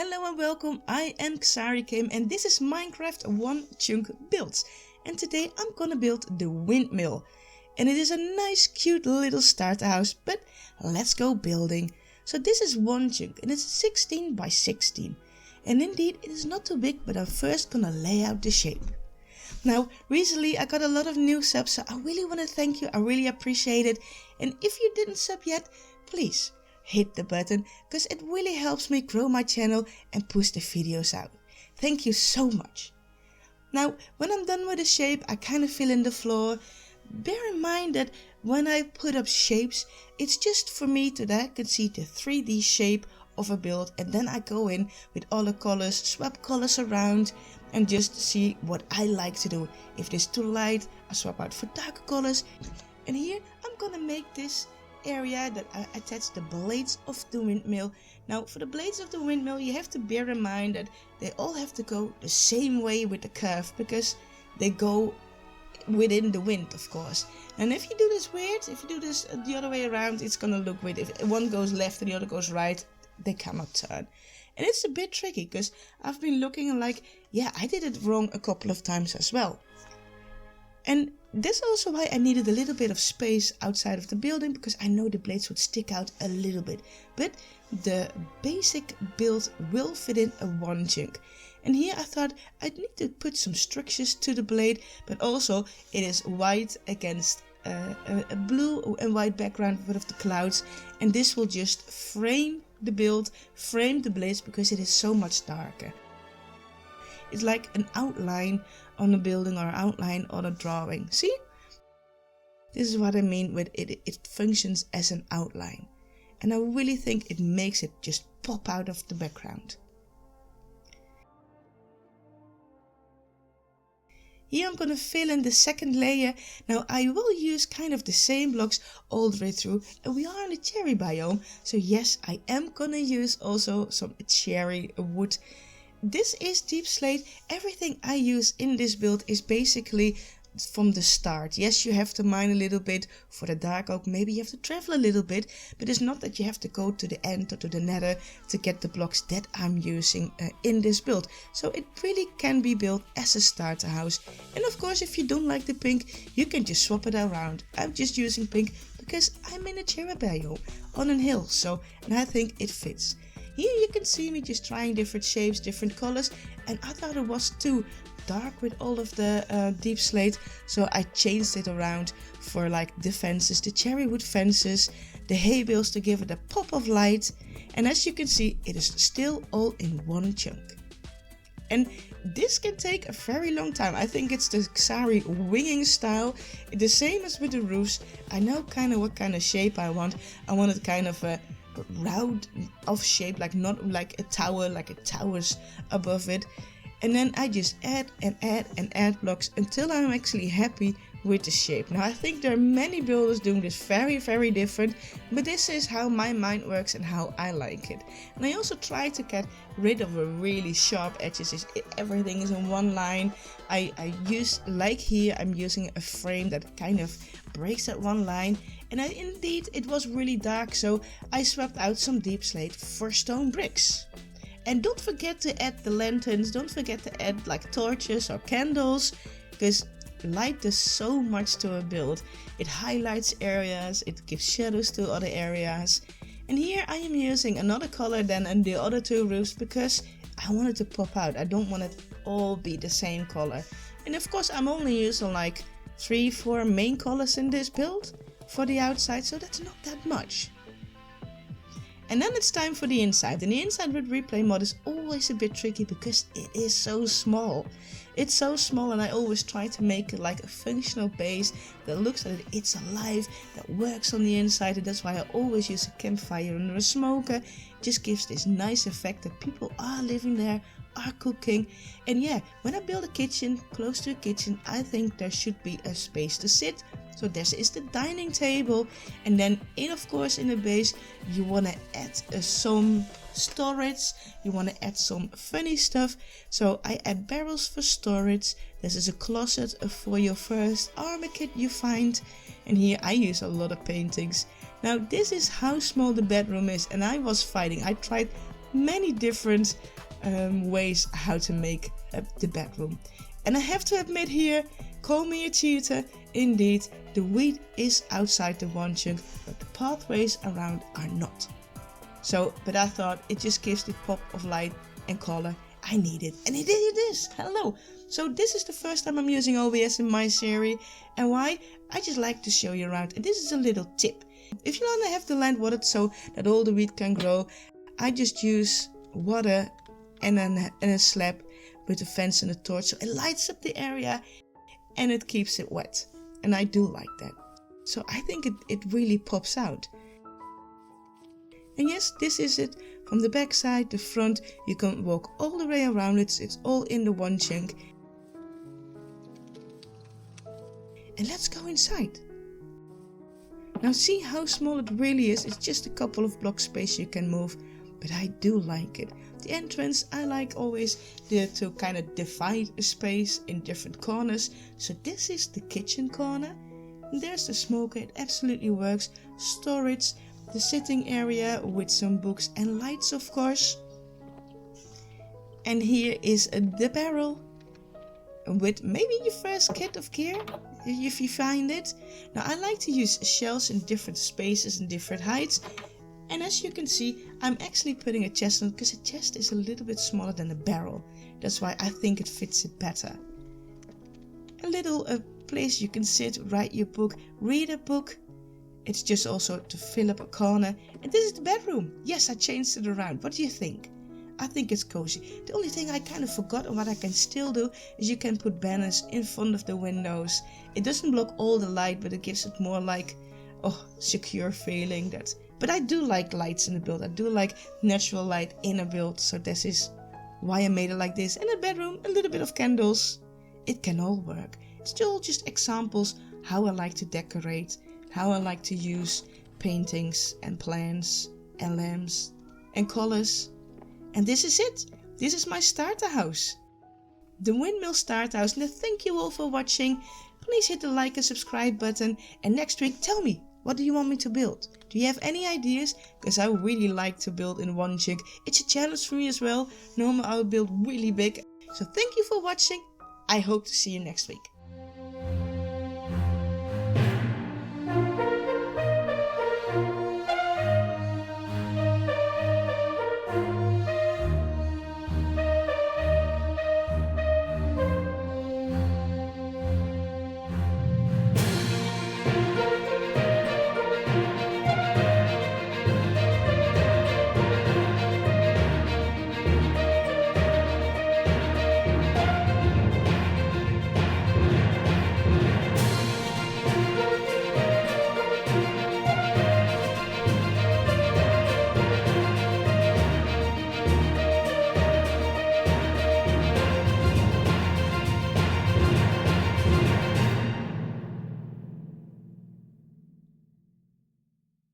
Hello and welcome, I am Xary and this is Minecraft One Chunk Builds. And today I'm gonna build the windmill. And it is a nice cute little starter house, but let's go building. So this is one chunk and it's 16 by 16. And indeed it is not too big, but I'm first gonna lay out the shape. Now recently I got a lot of new subs, so I really want to thank you, I really appreciate it. And if you didn't sub yet, please hit the button, because it really helps me grow my channel and push the videos out. Thank you so much. Now when I'm done with the shape, I kind of fill in the floor. Bear in mind that when I put up shapes, it's just for me so that I can see the 3D shape of a build, and then I go in with all the colors, swap colors around and just see what I like to do. If it's too light, I swap out for darker colors. And here I'm gonna make this area that I attach the blades of the windmill. Now for the blades of the windmill, you have to bear in mind that they all have to go the same way with the curve, because they go within the wind, of course. And if you do this weird, if you do this the other way around, it's gonna look weird. If one goes left and the other goes right, they cannot turn. And it's a bit tricky, because I've been looking and like, yeah, I did it wrong a couple of times as well. And that's also why I needed a little bit of space outside of the building, because I know the blades would stick out a little bit. But the basic build will fit in a one chunk. And here I thought I'd need to put some structures to the blade, but also it is white against a blue and white background with the clouds. And this will just frame the build, frame the blades, because it is so much darker. It's like an outline on a building or an outline on a drawing. See? This is what I mean with it. It functions as an outline. And I really think it makes it just pop out of the background. Here I'm going to fill in the second layer. Now I will use kind of the same blocks all the way through. And we are in the cherry biome. So yes, I am going to use also some cherry wood. This is deep slate. Everything I use in this build is basically from the start. Yes, you have to mine a little bit for the dark oak. Maybe you have to travel a little bit, but it's not that you have to go to the end or to the nether to get the blocks that I'm using in this build. So it really can be built as a starter house. And of course, if you don't like the pink, you can just swap it around. I'm just using pink because I'm in a cherry biome on a hill, and I think it fits. Here you can see me just trying different shapes, different colors, and I thought it was too dark with all of the deep slate, so I changed it around for like the fences, the cherry wood fences, the hay bales to give it a pop of light. And as you can see, it is still all in one chunk. And this can take a very long time. I think it's the Xary winging style, the same as with the roofs. I know kind of what kind of shape I want. I want it kind of a round of shape, like not like a tower, like a tower's above it. And then I just add and add and add blocks until I'm actually happy with the shape. Now I think there are many builders doing this very different, but this is how my mind works and how I like it. And I also try to get rid of the really sharp edges. Everything is in one line. I use, like here, I'm using a frame that kind of breaks that one line. And indeed it was really dark, so I swapped out some deep slate for stone bricks. And don't forget to add the lanterns, don't forget to add like torches or candles, because light does so much to a build. It highlights areas, it gives shadows to other areas. And here I am using another color than in the other two roofs, because I want it to pop out. I don't want it all be the same color. And of course I'm only using like 3-4 main colors in this build for the outside, so that's not that much. And then it's time for the inside. And the inside with ReplayMod is always a bit tricky because it is so small. It's so small, and I always try to make it like a functional base that looks like it's alive, that works on the inside. And that's why I always use a campfire under a smoker. It just gives this nice effect that people are living there, are cooking. And yeah, when I build a kitchen close to a kitchen, I think there should be a space to sit. So this is the dining table, and then of course in the base you want to add some storage, you want to add some funny stuff. So I add barrels for storage. This is a closet for your first armor kit you find, and here I use a lot of paintings. Now this is how small the bedroom is, and I was fighting. I tried many different ways how to make the bedroom. And I have to admit here, call me a cheater, indeed, the wheat is outside the one chunk, but the pathways around are not. So, but I thought it just gives the pop of light and color I needed, and it is. Hello. So this is the first time I'm using OBS in my Xary, and why? I just like to show you around, and this is a little tip. If you want to have the land watered so that all the wheat can grow, I just use water and a slab with a fence and a torch, so it lights up the area and it keeps it wet, and I do like that. So I think it really pops out. And yes, this is it from the back side, the front. You can walk all the way around it. It's all in the one chunk. And let's go inside. Now see how small it really is. It's just a couple of block space you can move, but I do like it. The entrance, I like always to kind of divide a space in different corners. So this is the kitchen corner. And there's the smoker, it absolutely works. Storage, the sitting area with some books and lights, of course. And here is the barrel with maybe your first kit of gear, if you find it. Now I like to use shelves in different spaces and different heights. And as you can see, I'm actually putting a chest on it because a chest is a little bit smaller than a barrel. That's why I think it fits it better. A little place you can sit, write your book, read a book. It's just also to fill up a corner. And this is the bedroom. Yes, I changed it around. What do you think? I think it's cozy. The only thing I kind of forgot and what I can still do is you can put banners in front of the windows. It doesn't block all the light, but it gives it more like, secure feeling. But I do like lights in the build. I do like natural light in a build. So this is why I made it like this. In a bedroom, a little bit of candles. It can all work. It's all just examples how I like to decorate, how I like to use paintings and plants and lamps and colors. And this is it. This is my starter house. The windmill starter house. And thank you all for watching. Please hit the like and subscribe button. And next week, tell me, what do you want me to build? Do you have any ideas? Because I really like to build in one chunk. It's a challenge for me as well. Normally I would build really big. So thank you for watching. I hope to see you next week.